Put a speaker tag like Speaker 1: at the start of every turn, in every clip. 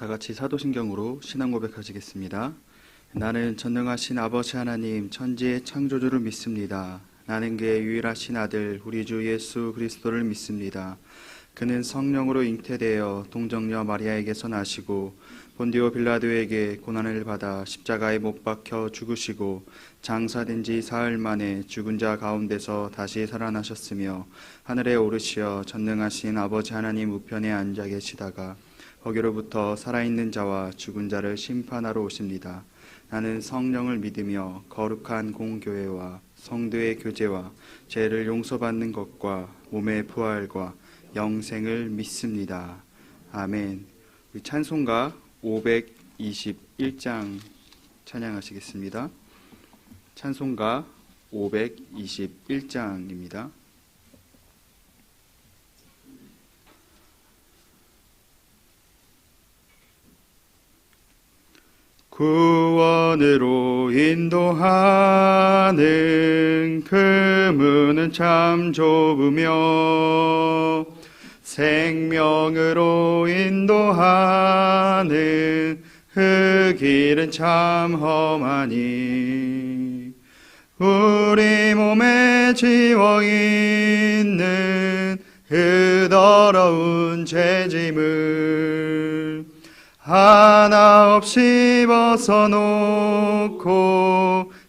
Speaker 1: 다 같이 사도신경으로 신앙 고백하시겠습니다. 나는 전능하신 아버지 하나님 천지의 창조주를 믿습니다. 나는 그의 유일하신 아들 우리 주 예수 그리스도를 믿습니다. 그는 성령으로 잉태되어 동정녀 마리아에게서 나시고 본디오 빌라도에게 고난을 받아 십자가에 못 박혀 죽으시고 장사된 지 사흘 만에 죽은 자 가운데서 다시 살아나셨으며 하늘에 오르시어 전능하신 아버지 하나님 우편에 앉아 계시다가 거기로부터 살아있는 자와 죽은 자를 심판하러 오십니다. 나는 성령을 믿으며 거룩한 공교회와 성도의 교제와 죄를 용서받는 것과 몸의 부활과 영생을 믿습니다. 아멘. 우리 찬송가 521장 찬양하시겠습니다. 찬송가 521장입니다. 구원으로 인도하는 그 문은 참 좁으며 생명으로 인도하는 그 길은 참 험하니 우리 몸에 지워있는 그 더러운 죄짐을 하나 없이 벗어놓고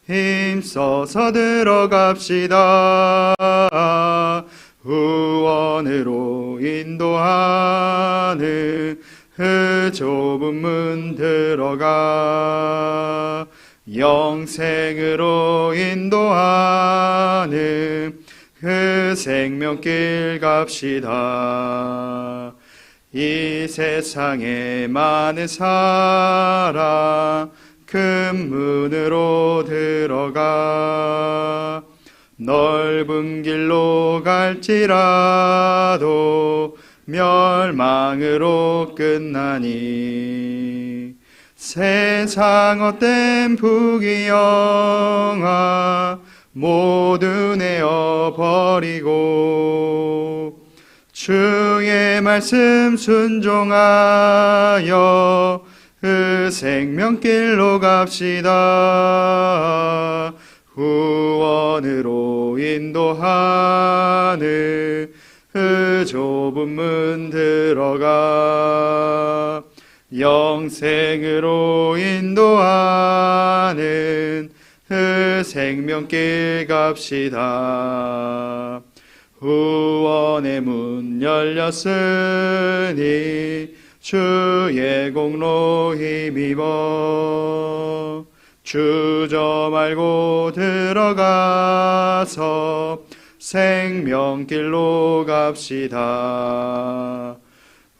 Speaker 1: 힘써서 들어갑시다. 구원으로 인도하는 그 좁은 문 들어가 영생으로 인도하는 그 생명길 갑시다. 이 세상에 많은 사람 큰 문으로 들어가 넓은 길로 갈지라도 멸망으로 끝나니 세상 헛된 부귀영화 모두 내어버리고 주의 말씀 순종하여 그 생명길로 갑시다. 구원으로 인도하는 그 좁은 문 들어가 영생으로 인도하는 그 생명길 갑시다. 구원의 문 열렸으니 주의 공로 힘입어 주저 말고 들어가서 생명길로 갑시다.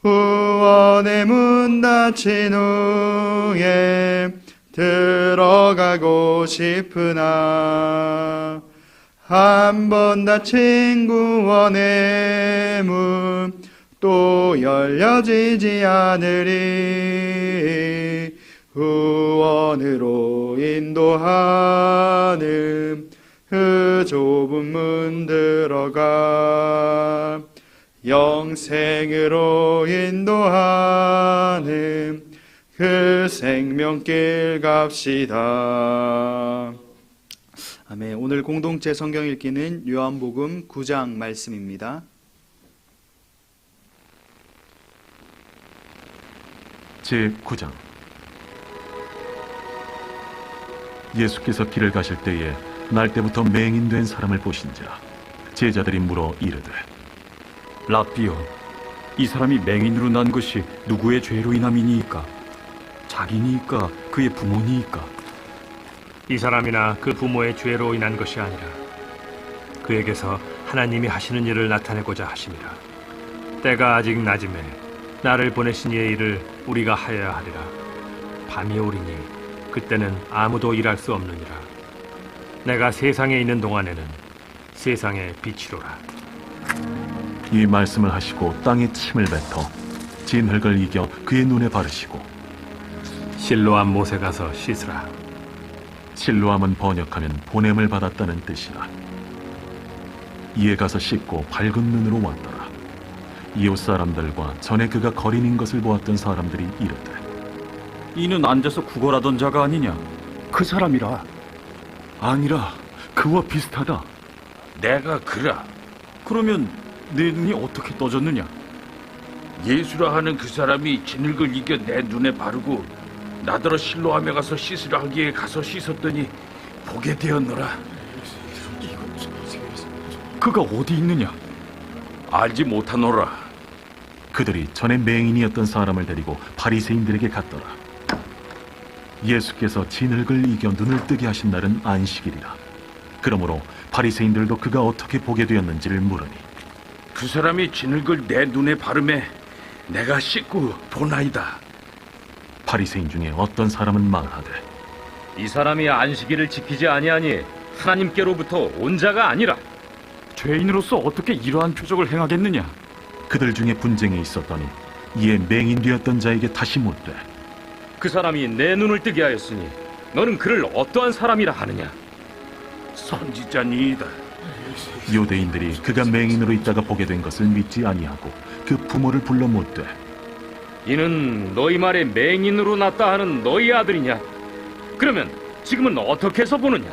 Speaker 1: 구원의 문 닫힌 후에 들어가고 싶으나 한 번 닫힌 구원의 문 또 열려지지 않으리. 구원으로 인도하는 그 좁은 문 들어가 영생으로 인도하는 그 생명길 갑시다. 아멘. 오늘 공동체 성경 읽기는 요한복음 9장 말씀입니다.
Speaker 2: 제9장. 예수께서 길을 가실 때에 날 때부터 맹인된 사람을 보신지라 제자들이 물어 이르되
Speaker 3: 랍비여, 이 사람이 맹인으로 난 것이 누구의 죄로 인함이니이까? 자기니이까 그의 부모니이까?
Speaker 4: 이 사람이나 그 부모의 죄로 인한 것이 아니라 그에게서 하나님이 하시는 일을 나타내고자 하심이라. 때가 아직 낮음에 나를 보내신 이의 일을 우리가 하여야 하리라. 밤이 오리니 그때는 아무도 일할 수 없느니라. 내가 세상에 있는 동안에는 세상의 빛이로라.
Speaker 2: 이 말씀을 하시고 땅에 침을 뱉어 진흙을 이겨 그의 눈에 바르시고
Speaker 4: 실로암 못에 가서 씻으라.
Speaker 2: 실로암은 번역하면 보냄을 받았다는 뜻이라. 이에 가서 씻고 밝은 눈으로 왔더라. 이웃 사람들과 전에 그가 거린인 것을 보았던 사람들이 이르되
Speaker 3: 이는 앉아서 구걸하던 자가 아니냐?
Speaker 5: 그 사람이라.
Speaker 2: 아니라 그와 비슷하다.
Speaker 6: 내가 그라.
Speaker 3: 그러면 내 눈이 어떻게 떠졌느냐?
Speaker 6: 예수라 하는 그 사람이 진흙을 이겨 내 눈에 바르고 나더러 실로암에 가서 씻으라 하기에 가서 씻었더니 보게 되었노라.
Speaker 3: 그가 어디 있느냐?
Speaker 6: 알지 못하노라.
Speaker 2: 그들이 전에 맹인이었던 사람을 데리고 바리새인들에게 갔더라. 예수께서 진흙을 이겨 눈을 뜨게 하신 날은 안식일이라. 그러므로 바리새인들도 그가 어떻게 보게 되었는지를 물으니
Speaker 6: 그 사람이 진흙을 내 눈에 바르매 내가 씻고 보나이다.
Speaker 2: 바리새인 중에 어떤 사람은 말하되
Speaker 7: 이 사람이 안식일을 지키지 아니하니 하나님께로부터 온 자가 아니라.
Speaker 3: 죄인으로서 어떻게 이러한 표적을 행하겠느냐?
Speaker 2: 그들 중에 분쟁이 있었더니 이에 맹인 되었던 자에게 다시 묻되
Speaker 7: 그 사람이 내 눈을 뜨게 하였으니 너는 그를 어떠한 사람이라 하느냐?
Speaker 6: 선지자니이다.
Speaker 2: 유대인들이 그가 맹인으로 있다가 보게 된 것을 믿지 아니하고 그 부모를 불러 묻되
Speaker 7: 이는 너희 말에 맹인으로 났다 하는 너희 아들이냐? 그러면 지금은 어떻게 해서 보느냐?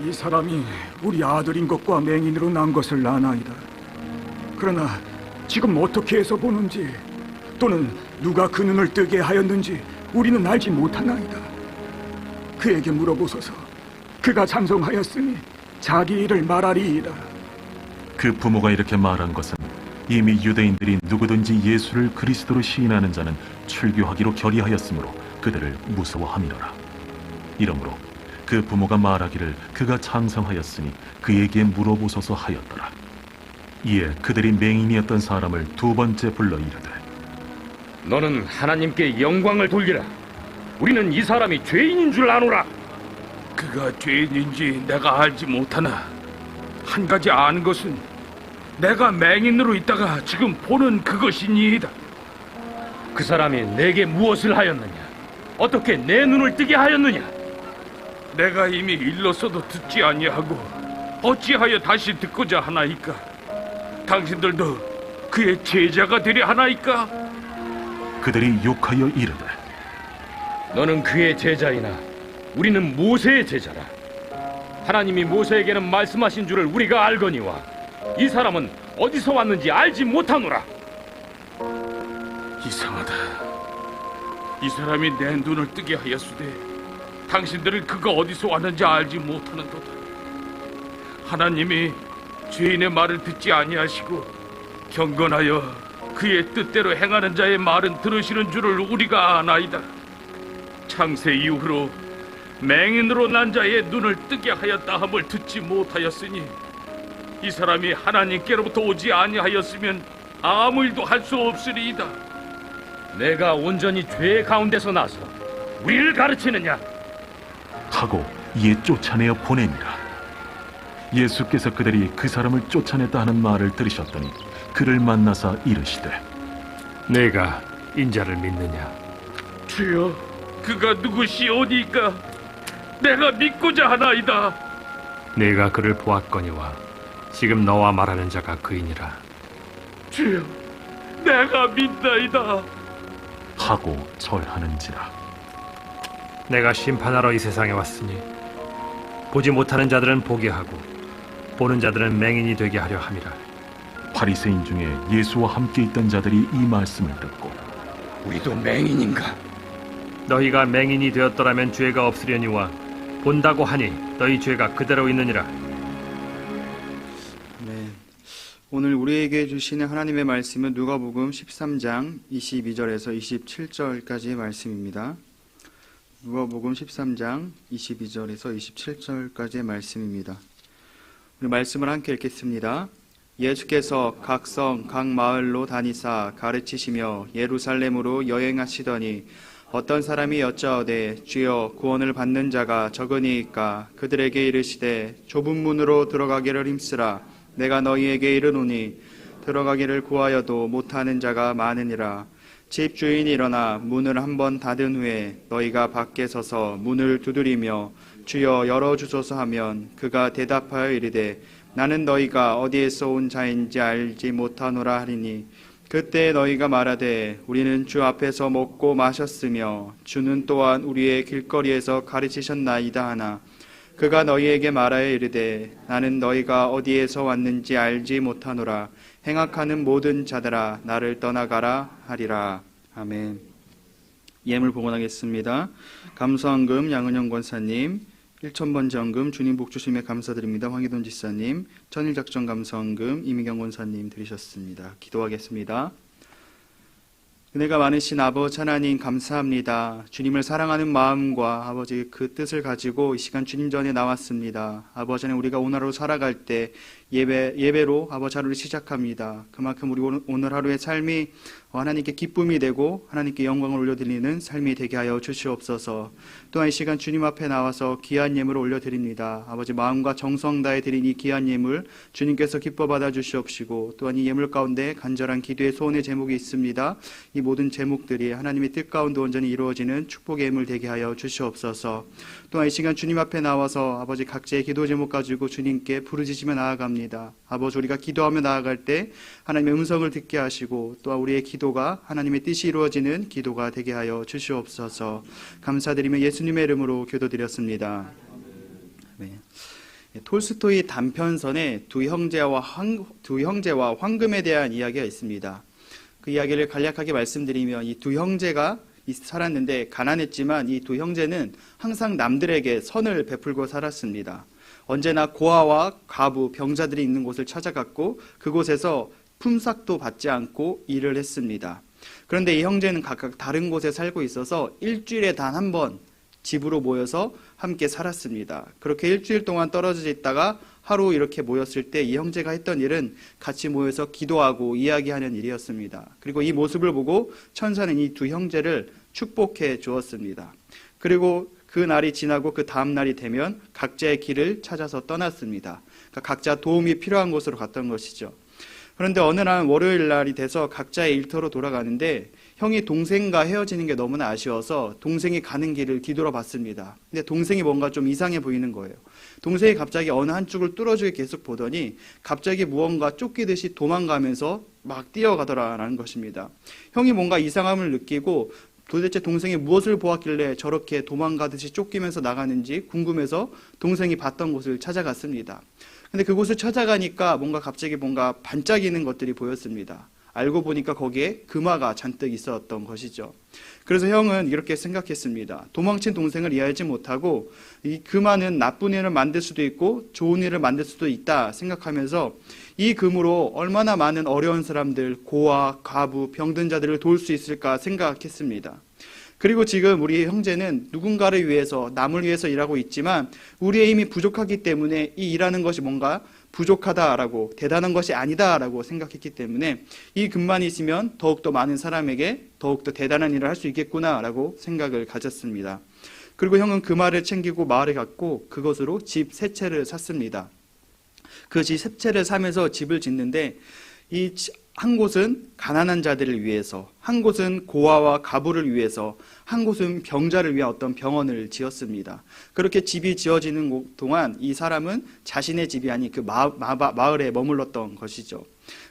Speaker 5: 이 사람이 우리 아들인 것과 맹인으로 난 것을 아나이다. 그러나 지금 어떻게 해서 보는지 또는 누가 그 눈을 뜨게 하였는지 우리는 알지 못하나이다. 그에게 물어보소서. 그가 장성하였으니 자기 일을 말하리이다.
Speaker 2: 그 부모가 이렇게 말한 것은 이미 유대인들이 누구든지 예수를 그리스도로 시인하는 자는 출교하기로 결의하였으므로 그들을 무서워함이로라. 이러므로 그 부모가 말하기를 그가 장성하였으니 그에게 물어보소서 하였더라. 이에 그들이 맹인이었던 사람을 두 번째 불러 이르되
Speaker 7: 너는 하나님께 영광을 돌리라. 우리는 이 사람이 죄인인 줄 아노라.
Speaker 6: 그가 죄인인지 내가 알지 못하나 한 가지 아는 것은 내가 맹인으로 있다가 지금 보는 그것이니이다.
Speaker 7: 그 사람이 내게 무엇을 하였느냐? 어떻게 내 눈을 뜨게 하였느냐?
Speaker 6: 내가 이미 일렀어도 듣지 아니하고 어찌하여 다시 듣고자 하나이까? 당신들도 그의 제자가 되려 하나이까?
Speaker 2: 그들이 욕하여 이르되
Speaker 7: 너는 그의 제자이나 우리는 모세의 제자라. 하나님이 모세에게는 말씀하신 줄을 우리가 알거니와 이 사람은 어디서 왔는지 알지 못하노라.
Speaker 6: 이상하다. 이 사람이 내 눈을 뜨게 하였으되 당신들은 그가 어디서 왔는지 알지 못하는도다. 하나님이 죄인의 말을 듣지 아니하시고 경건하여 그의 뜻대로 행하는 자의 말은 들으시는 줄을 우리가 아나이다. 창세 이후로 맹인으로 난 자의 눈을 뜨게 하였다 함을 듣지 못하였으니 이 사람이 하나님께로부터 오지 아니하였으면 아무 일도 할 수 없으리이다.
Speaker 7: 내가 온전히 죄 가운데서 나서 우리를 가르치느냐?
Speaker 2: 하고 이에 쫓아내어 보내니라. 예수께서 그들이 그 사람을 쫓아냈다 하는 말을 들으셨더니 그를 만나사 이르시되
Speaker 4: 내가 인자를 믿느냐?
Speaker 6: 주여, 그가 누구시오니까 내가 믿고자 하나이다.
Speaker 4: 내가 그를 보았거니와 지금 너와 말하는 자가 그이니라.
Speaker 6: 주여, 내가 믿나이다.
Speaker 2: 하고 절하는지라.
Speaker 4: 내가 심판하러 이 세상에 왔으니 보지 못하는 자들은 보게 하고 보는 자들은 맹인이 되게 하려 함이라.
Speaker 2: 바리새인 중에 예수와 함께 있던 자들이 이 말씀을 듣고
Speaker 6: 우리도 맹인인가?
Speaker 4: 너희가 맹인이 되었더라면 죄가 없으려니와 본다고 하니 너희 죄가 그대로 있느니라.
Speaker 1: 네. 오늘 우리에게 주시는 하나님의 말씀은 누가복음 13장 22절에서 27절까지의 말씀입니다. 누가복음 13장 22절에서 27절까지의 말씀입니다. 우리 말씀을 함께 읽겠습니다. 예수께서 각 성, 각 마을로 다니사 가르치시며 예루살렘으로 여행하시더니 어떤 사람이 여짜오되 주여 구원을 받는 자가 적으니이까? 그들에게 이르시되 좁은 문으로 들어가기를 힘쓰라. 내가 너희에게 이르노니 들어가기를 구하여도 못하는 자가 많으니라. 집주인이 일어나 문을 한번 닫은 후에 너희가 밖에 서서 문을 두드리며 주여 열어주소서 하면 그가 대답하여 이르되 나는 너희가 어디에서 온 자인지 알지 못하노라 하리니 그때 너희가 말하되 우리는 주 앞에서 먹고 마셨으며 주는 또한 우리의 길거리에서 가르치셨나이다 하나 그가 너희에게 말하여 이르되 나는 너희가 어디에서 왔는지 알지 못하노라. 행악하는 모든 자들아 나를 떠나가라 하리라. 아멘. 예물 봉헌하겠습니다. 감사헌금 양은영 권사님, 1,000번 정금 주님 복 주심에 감사드립니다. 황희돈 지사님, 천일작전 감사헌금 이미경 권사님 드리셨습니다. 기도하겠습니다. 은혜가 많으신 아버지 하나님 감사합니다. 주님을 사랑하는 마음과 아버지 그 뜻을 가지고 이 시간 주님 전에 나왔습니다. 아버지 하나님 우리가 오늘 하루 살아갈 때 예배로 아버지 하루를 시작합니다. 그만큼 우리 오늘 하루의 삶이 하나님께 기쁨이 되고 하나님께 영광을 올려드리는 삶이 되게 하여 주시옵소서. 또한 이 시간 주님 앞에 나와서 귀한 예물을 올려드립니다. 아버지 마음과 정성 다해 드린 이 귀한 예물 주님께서 기뻐 받아 주시옵시고 또한 이 예물 가운데 간절한 기도의 소원의 제목이 있습니다. 이 모든 제목들이 하나님의 뜻 가운데 온전히 이루어지는 축복의 예물 되게 하여 주시옵소서. 또한 이 시간 주님 앞에 나와서 아버지 각자의 기도 제목 가지고 주님께 부르짖으며 나아갑니다. 아버지 우리가 기도하며 나아갈 때 하나님의 음성을 듣게 하시고 또한 우리의 기도가 하나님의 뜻이 이루어지는 기도가 되게 하여 주시옵소서. 감사드리며 예수님의 이름으로 기도드렸습니다. 네. 톨스토이 단편선에 두 형제와 황금에 대한 이야기가 있습니다. 그 이야기를 간략하게 말씀드리면 이 두 형제가 살았는데 가난했지만 이 두 형제는 항상 남들에게 선을 베풀고 살았습니다. 언제나 고아와 과부, 병자들이 있는 곳을 찾아갔고 그곳에서 품삯도 받지 않고 일을 했습니다. 그런데 이 형제는 각각 다른 곳에 살고 있어서 일주일에 단 한 번 집으로 모여서 함께 살았습니다. 그렇게 일주일 동안 떨어져 있다가 하루 이렇게 모였을 때 이 형제가 했던 일은 같이 모여서 기도하고 이야기하는 일이었습니다. 그리고 이 모습을 보고 천사는 이 두 형제를 축복해 주었습니다. 그리고 그 날이 지나고 그 다음 날이 되면 각자의 길을 찾아서 떠났습니다. 그러니까 각자 도움이 필요한 곳으로 갔던 것이죠. 그런데 어느 날 월요일 날이 돼서 각자의 일터로 돌아가는데 형이 동생과 헤어지는 게 너무나 아쉬워서 동생이 가는 길을 뒤돌아봤습니다. 근데 동생이 뭔가 좀 이상해 보이는 거예요. 동생이 갑자기 어느 한쪽을 뚫어주게 계속 보더니 갑자기 무언가 쫓기듯이 도망가면서 막 뛰어가더라라는 것입니다. 형이 뭔가 이상함을 느끼고 도대체 동생이 무엇을 보았길래 저렇게 도망가듯이 쫓기면서 나가는지 궁금해서 동생이 봤던 곳을 찾아갔습니다. 근데 그곳을 찾아가니까 갑자기 뭔가 반짝이는 것들이 보였습니다. 알고 보니까 거기에 금화가 잔뜩 있었던 것이죠. 그래서 형은 이렇게 생각했습니다. 도망친 동생을 이해하지 못하고 이 금화는 나쁜 일을 만들 수도 있고 좋은 일을 만들 수도 있다 생각하면서 이 금으로 얼마나 많은 어려운 사람들, 고아, 과부, 병든 자들을 도울 수 있을까 생각했습니다. 그리고 지금 우리 형제는 누군가를 위해서, 남을 위해서 일하고 있지만 우리의 힘이 부족하기 때문에 이 일하는 것이 뭔가 부족하다라고, 대단한 것이 아니다라고 생각했기 때문에 이 금만 있으면 더욱더 많은 사람에게 더욱더 대단한 일을 할 수 있겠구나라고 생각을 가졌습니다. 그리고 형은 금화를 챙기고 마을에 갔고 그것으로 집 세 채를 샀습니다. 그 집 세 채를 사면서 집을 짓는데 한 곳은 가난한 자들을 위해서, 한 곳은 고아와 과부를 위해서, 한 곳은 병자를 위한 어떤 병원을 지었습니다. 그렇게 집이 지어지는 동안 이 사람은 자신의 집이 아닌 그 마을에 머물렀던 것이죠.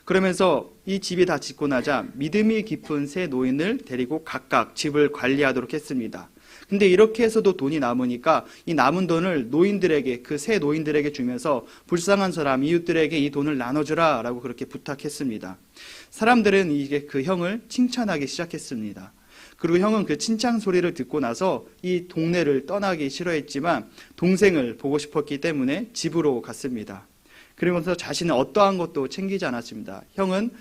Speaker 1: 그러면서 이 집이 다 짓고 나자 믿음이 깊은 세 노인을 데리고 각각 집을 관리하도록 했습니다. 근데 이렇게 해서도 돈이 남으니까 이 남은 돈을 노인들에게, 그 세 노인들에게 주면서 불쌍한 사람, 이웃들에게 이 돈을 나눠주라 라고 그렇게 부탁했습니다. 사람들은 이게 그 형을 칭찬하기 시작했습니다. 그리고 형은 그 칭찬 소리를 듣고 나서 이 동네를 떠나기 싫어했지만 동생을 보고 싶었기 때문에 집으로 갔습니다. 그러면서 자신은 어떠한 것도 챙기지 않았습니다. 형은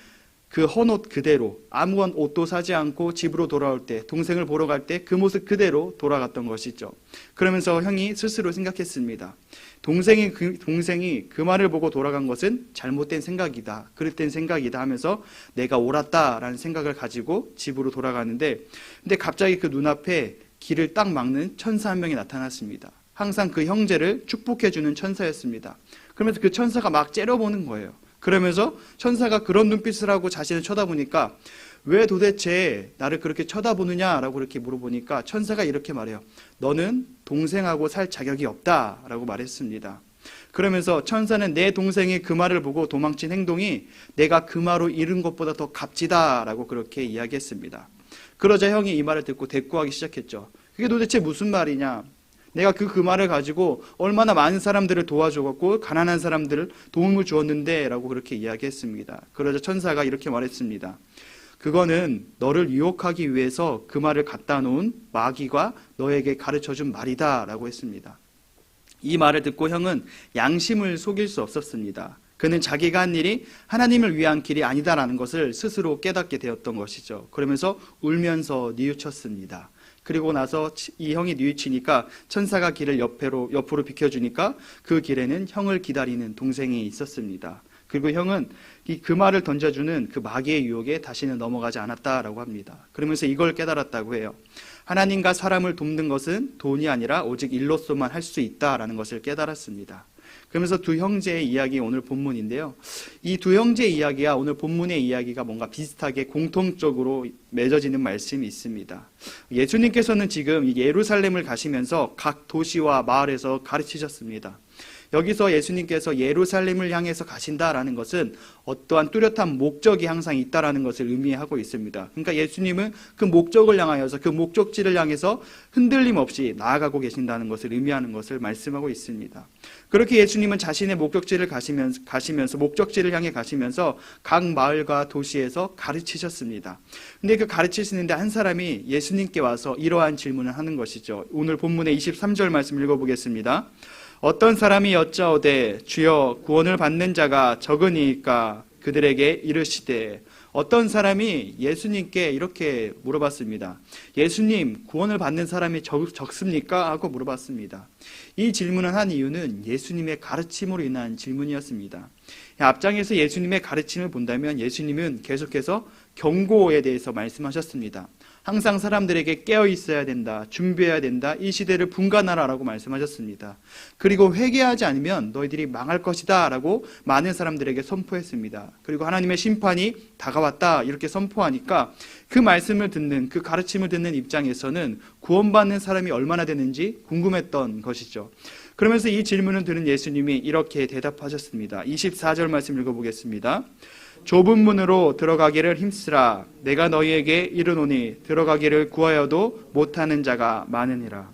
Speaker 1: 그 헌옷 그대로 아무런 옷도 사지 않고 집으로 돌아올 때, 동생을 보러 갈 때 그 모습 그대로 돌아갔던 것이죠. 그러면서 형이 스스로 생각했습니다. 동생이 그 말을 보고 돌아간 것은 잘못된 생각이다, 그릇된 생각이다 하면서 내가 옳았다라는 생각을 가지고 집으로 돌아가는데, 근데 갑자기 그 눈앞에 길을 딱 막는 천사 한 명이 나타났습니다. 항상 그 형제를 축복해주는 천사였습니다. 그러면서 그 천사가 막 째려보는 거예요. 그러면서 천사가 그런 눈빛을 하고 자신을 쳐다보니까 왜 도대체 나를 그렇게 쳐다보느냐라고 이렇게 물어보니까 천사가 이렇게 말해요. 너는 동생하고 살 자격이 없다라고 말했습니다. 그러면서 천사는 내 동생이 그 말을 보고 도망친 행동이 내가 그 말로 잃은 것보다 더 값지다라고 그렇게 이야기했습니다. 그러자 형이 이 말을 듣고 대꾸하기 시작했죠. 그게 도대체 무슨 말이냐? 내가 그 말을 가지고 얼마나 많은 사람들을 도와주었고 가난한 사람들을 도움을 주었는데 라고 그렇게 이야기했습니다. 그러자 천사가 이렇게 말했습니다. 그거는 너를 유혹하기 위해서 그 말을 갖다 놓은 마귀가 너에게 가르쳐준 말이다 라고 했습니다. 이 말을 듣고 형은 양심을 속일 수 없었습니다. 그는 자기가 한 일이 하나님을 위한 길이 아니다라는 것을 스스로 깨닫게 되었던 것이죠. 그러면서 울면서 뉘우쳤습니다. 그리고 나서 이 형이 뉘우치니까 천사가 길을 옆으로 비켜주니까 그 길에는 형을 기다리는 동생이 있었습니다. 그리고 형은 그 말을 던져주는 그 마귀의 유혹에 다시는 넘어가지 않았다라고 합니다. 그러면서 이걸 깨달았다고 해요. 하나님과 사람을 돕는 것은 돈이 아니라 오직 일로서만 할 수 있다라는 것을 깨달았습니다. 그러면서 두 형제의 이야기 오늘 본문인데요. 이 두 형제의 이야기와 오늘 본문의 이야기가 뭔가 비슷하게 공통적으로 맺어지는 말씀이 있습니다. 예수님께서는 지금 예루살렘을 가시면서 각 도시와 마을에서 가르치셨습니다. 여기서 예수님께서 예루살렘을 향해서 가신다라는 것은 어떠한 뚜렷한 목적이 항상 있다라는 것을 의미하고 있습니다. 그러니까 예수님은 그 목적을 향하여서 그 목적지를 향해서 흔들림 없이 나아가고 계신다는 것을 의미하는 것을 말씀하고 있습니다. 그렇게 예수님은 자신의 목적지를 가시면서 목적지를 향해 가시면서 각 마을과 도시에서 가르치셨습니다. 근데 그 가르치시는데 한 사람이 예수님께 와서 이러한 질문을 하는 것이죠. 오늘 본문의 23절 말씀 읽어보겠습니다. 어떤 사람이 여짜오되 주여 구원을 받는 자가 적으니까 그들에게 이르시되 어떤 사람이 예수님께 이렇게 물어봤습니다. 예수님, 구원을 받는 사람이 적습니까? 하고 물어봤습니다. 이 질문을 한 이유는 예수님의 가르침으로 인한 질문이었습니다. 앞장에서 예수님의 가르침을 본다면 예수님은 계속해서 경고에 대해서 말씀하셨습니다. 항상 사람들에게 깨어 있어야 된다, 준비해야 된다, 이 시대를 분간하라라고 말씀하셨습니다. 그리고 회개하지 않으면 너희들이 망할 것이다 라고 많은 사람들에게 선포했습니다. 그리고 하나님의 심판이 다가왔다 이렇게 선포하니까 그 말씀을 듣는, 그 가르침을 듣는 입장에서는 구원받는 사람이 얼마나 되는지 궁금했던 것이죠. 그러면서 이 질문을 들은 예수님이 이렇게 대답하셨습니다. 24절 말씀 읽어보겠습니다. 좁은 문으로 들어가기를 힘쓰라. 내가 너희에게 이르노니 들어가기를 구하여도 못하는 자가 많으니라.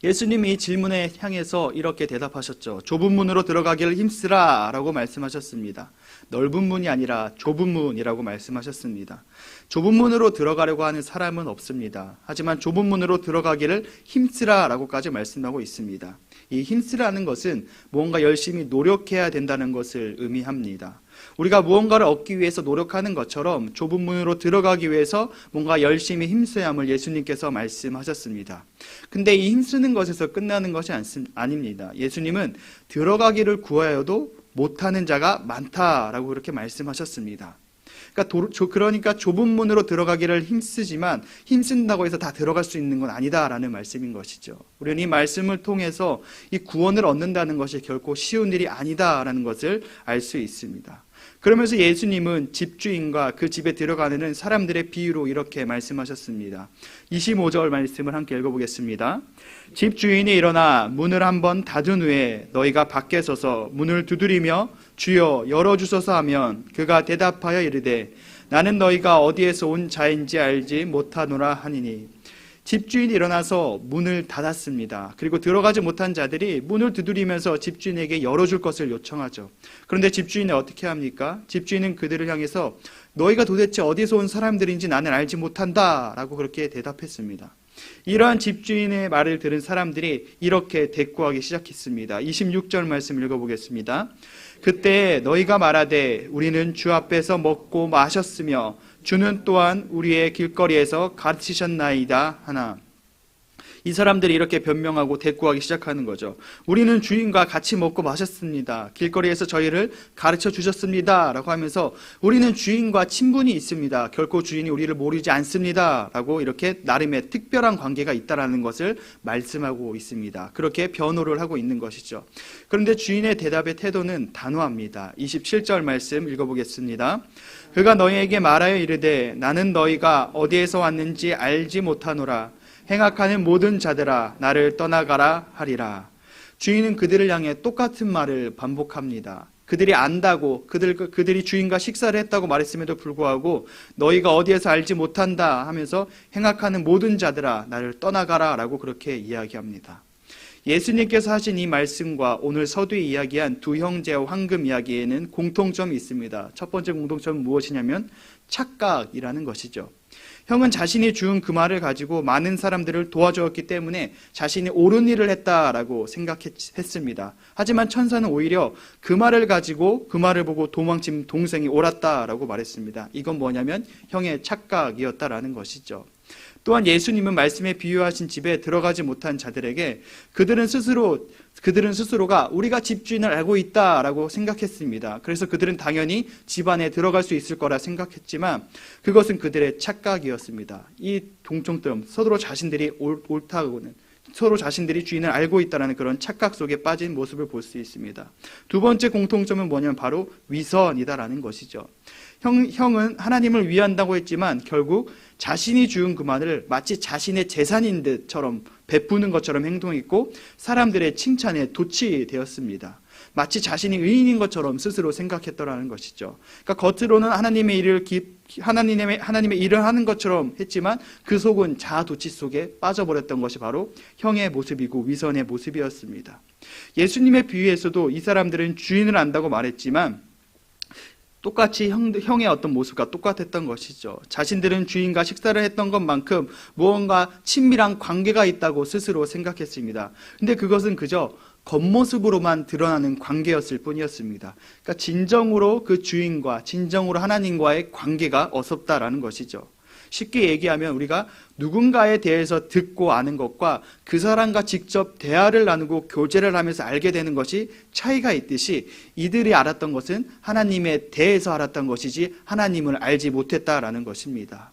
Speaker 1: 예수님이 이 질문에 향해서 이렇게 대답하셨죠. 좁은 문으로 들어가기를 힘쓰라 라고 말씀하셨습니다. 넓은 문이 아니라 좁은 문이라고 말씀하셨습니다. 좁은 문으로 들어가려고 하는 사람은 없습니다. 하지만 좁은 문으로 들어가기를 힘쓰라 라고까지 말씀하고 있습니다. 이 힘쓰라는 것은 뭔가 열심히 노력해야 된다는 것을 의미합니다. 우리가 무언가를 얻기 위해서 노력하는 것처럼 좁은 문으로 들어가기 위해서 뭔가 열심히 힘써야 함을 예수님께서 말씀하셨습니다. 근데 이 힘쓰는 것에서 끝나는 것이 아닙니다. 예수님은 들어가기를 구하여도 못하는 자가 많다라고 그렇게 말씀하셨습니다. 그러니까 좁은 문으로 들어가기를 힘쓰지만 힘쓴다고 해서 다 들어갈 수 있는 건 아니다라는 말씀인 것이죠. 우리는 이 말씀을 통해서 이 구원을 얻는다는 것이 결코 쉬운 일이 아니다라는 것을 알 수 있습니다. 그러면서 예수님은 집주인과 그 집에 들어가는 사람들의 비유로 이렇게 말씀하셨습니다. 25절 말씀을 함께 읽어보겠습니다. 집주인이 일어나 문을 한번 닫은 후에 너희가 밖에 서서 문을 두드리며 주여 열어주소서 하면 그가 대답하여 이르되 나는 너희가 어디에서 온 자인지 알지 못하노라 하니니. 집주인이 일어나서 문을 닫았습니다. 그리고 들어가지 못한 자들이 문을 두드리면서 집주인에게 열어줄 것을 요청하죠. 그런데 집주인은 어떻게 합니까? 집주인은 그들을 향해서 너희가 도대체 어디서 온 사람들인지 나는 알지 못한다 라고 그렇게 대답했습니다. 이러한 집주인의 말을 들은 사람들이 이렇게 대꾸하기 시작했습니다. 26절 말씀 읽어보겠습니다. 그때 너희가 말하되 우리는 주 앞에서 먹고 마셨으며 주는 또한 우리의 길거리에서 가르치셨나이다 하나. 이 사람들이 이렇게 변명하고 대꾸하기 시작하는 거죠. 우리는 주인과 같이 먹고 마셨습니다. 길거리에서 저희를 가르쳐 주셨습니다 라고 하면서 우리는 주인과 친분이 있습니다. 결코 주인이 우리를 모르지 않습니다 라고 이렇게 나름의 특별한 관계가 있다는 것을 말씀하고 있습니다. 그렇게 변호를 하고 있는 것이죠. 그런데 주인의 대답의 태도는 단호합니다. 27절 말씀 읽어보겠습니다. 그가 너희에게 말하여 이르되 나는 너희가 어디에서 왔는지 알지 못하노라. 행악하는 모든 자들아 나를 떠나가라 하리라. 주인은 그들을 향해 똑같은 말을 반복합니다. 그들이 안다고 그들이 주인과 식사를 했다고 말했음에도 불구하고 너희가 어디에서 알지 못한다 하면서 행악하는 모든 자들아 나를 떠나가라 라고 그렇게 이야기합니다. 예수님께서 하신 이 말씀과 오늘 서두에 이야기한 두 형제와 황금 이야기에는 공통점이 있습니다. 첫 번째 공통점은 무엇이냐면 착각이라는 것이죠. 형은 자신이 주운 그 말을 가지고 많은 사람들을 도와주었기 때문에 자신이 옳은 일을 했다라고 생각했습니다. 하지만 천사는 오히려 그 말을 가지고 그 말을 보고 도망친 동생이 옳았다라고 말했습니다. 이건 뭐냐면 형의 착각이었다라는 것이죠. 또한 예수님은 말씀에 비유하신 집에 들어가지 못한 자들에게 그들은 스스로가 우리가 집주인을 알고 있다라고 생각했습니다. 그래서 그들은 당연히 집 안에 들어갈 수 있을 거라 생각했지만 그것은 그들의 착각이었습니다. 이 동통점, 서로 자신들이 옳다고는 서로 자신들이 주인을 알고 있다는 그런 착각 속에 빠진 모습을 볼 수 있습니다. 두 번째 공통점은 뭐냐면 바로 위선이다라는 것이죠. 형은 하나님을 위한다고 했지만 결국 자신이 주운 그 말을 마치 자신의 재산인 듯처럼 베푸는 것처럼 행동했고 사람들의 칭찬에 도취되었습니다. 마치 자신이 의인인 것처럼 스스로 생각했더라는 것이죠. 그러니까 겉으로는 하나님의 일을 하는 것처럼 했지만 그 속은 자아도취 속에 빠져버렸던 것이 바로 형의 모습이고 위선의 모습이었습니다. 예수님의 비유에서도 이 사람들은 주인을 안다고 말했지만 똑같이 형의 어떤 모습과 똑같았던 것이죠. 자신들은 주인과 식사를 했던 것만큼 무언가 친밀한 관계가 있다고 스스로 생각했습니다. 근데 그것은 그저 겉모습으로만 드러나는 관계였을 뿐이었습니다. 그러니까 진정으로 그 주인과 진정으로 하나님과의 관계가 없었다라는 것이죠. 쉽게 얘기하면 우리가 누군가에 대해서 듣고 아는 것과 그 사람과 직접 대화를 나누고 교제를 하면서 알게 되는 것이 차이가 있듯이 이들이 알았던 것은 하나님에 대해서 알았던 것이지 하나님을 알지 못했다라는 것입니다.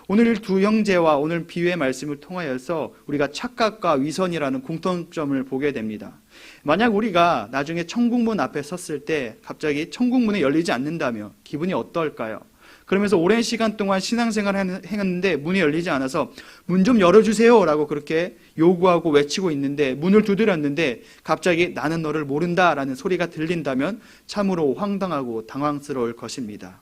Speaker 1: 오늘 두 형제와 오늘 비유의 말씀을 통하여서 우리가 착각과 위선이라는 공통점을 보게 됩니다. 만약 우리가 나중에 천국문 앞에 섰을 때 갑자기 천국문이 열리지 않는다면 기분이 어떨까요? 그러면서 오랜 시간 동안 신앙생활을 했는데 문이 열리지 않아서 문 좀 열어주세요 라고 그렇게 요구하고 외치고 있는데 문을 두드렸는데 갑자기 나는 너를 모른다라는 소리가 들린다면 참으로 황당하고 당황스러울 것입니다.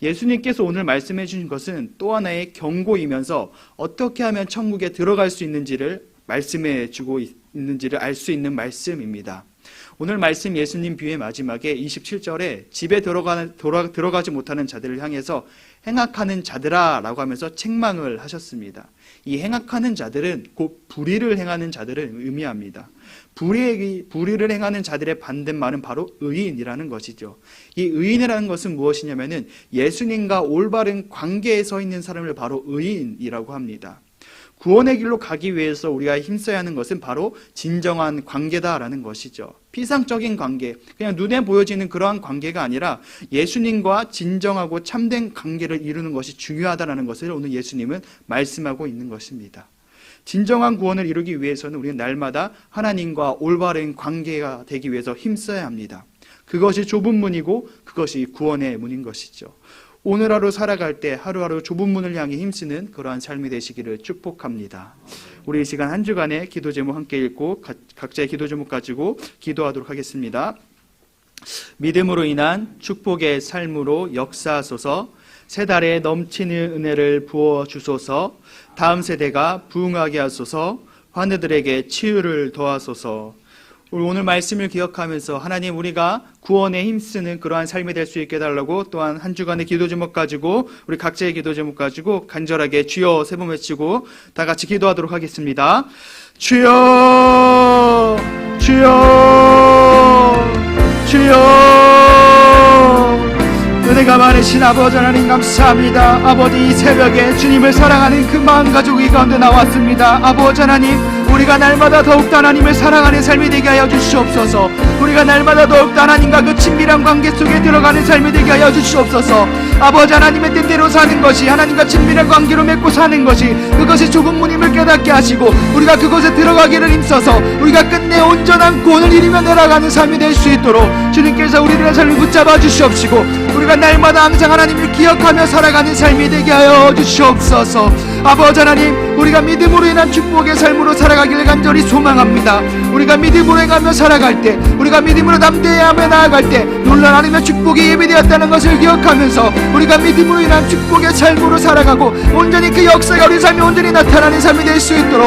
Speaker 1: 예수님께서 오늘 말씀해 주신 것은 또 하나의 경고이면서 어떻게 하면 천국에 들어갈 수 있는지를 말씀해 주고 있는지를 알 수 있는 말씀입니다. 오늘 말씀 예수님 비유의 마지막에 27절에 집에 들어가지 못하는 자들을 향해서 행악하는 자들아 라고 하면서 책망을 하셨습니다. 이 행악하는 자들은 곧 불의를 행하는 자들을 의미합니다. 불의를 행하는 자들의 반대말은 바로 의인이라는 것이죠. 이 의인이라는 것은 무엇이냐면은 예수님과 올바른 관계에 서 있는 사람을 바로 의인이라고 합니다. 구원의 길로 가기 위해서 우리가 힘써야 하는 것은 바로 진정한 관계다라는 것이죠. 피상적인 관계, 그냥 눈에 보여지는 그러한 관계가 아니라 예수님과 진정하고 참된 관계를 이루는 것이 중요하다는 것을 오늘 예수님은 말씀하고 있는 것입니다. 진정한 구원을 이루기 위해서는 우리는 날마다 하나님과 올바른 관계가 되기 위해서 힘써야 합니다. 그것이 좁은 문이고 그것이 구원의 문인 것이죠. 오늘 하루 살아갈 때 하루하루 좁은 문을 향해 힘쓰는 그러한 삶이 되시기를 축복합니다. 우리 이 시간 한 주간의 기도 제목 함께 읽고 각자의 기도 제목 가지고 기도하도록 하겠습니다. 믿음으로 인한 축복의 삶으로 역사하소서. 새 달에 넘치는 은혜를 부어주소서. 다음 세대가 부흥하게 하소서. 환우들에게 치유를 더하소서. 오늘 말씀을 기억하면서 하나님 우리가 구원에 힘쓰는 그러한 삶이 될 수 있게 해달라고 또한 한 주간의 기도 제목 가지고 우리 각자의 기도 제목 가지고 간절하게 주여 세 번 외치고 다 같이 기도하도록 하겠습니다. 주여 주여 주여 은혜가 많으신 아버지 하나님 감사합니다. 아버지 이 새벽에 주님을 사랑하는 그 마음 가지고 이 가운데 나왔습니다. 아버지 하나님 우리가 날마다 더욱더 하나님을 사랑하는 삶이 되게 하여 주시옵소서. 우리가 날마다 더욱더 하나님과 그 친밀한 관계 속에 들어가는 삶이 되게 하여 주시옵소서. 아버지 하나님의 뜻대로 사는 것이 하나님과 친밀한 관계로 맺고 사는 것이 그것이 좁은 문임을 깨닫게 하시고 우리가 그것에 들어가기를 힘써서 우리가 끝내 온전한 구원을 이루며 내려가는 삶이 될 수 있도록 주님께서 우리들의 삶을 붙잡아 주시옵시고 우리가 날마다 항상 하나님을 기억하며 살아가는 삶이 되게 하여 주시옵소서. 아버지 하나님, 우리가 믿음으로 인한 축복의 삶으로 살아가기를 간절히 소망합니다. 우리가 믿음으로 행하며 살아갈 때, 우리가 믿음으로 담대하며 나아갈 때 놀란 하나님의 축복이 예비되었다는 것을 기억하면서 우리가 믿음으로 인한 축복의 삶으로 살아가고 온전히 그 역사가 우리 삶에 온전히 나타나는 삶이 될 수 있도록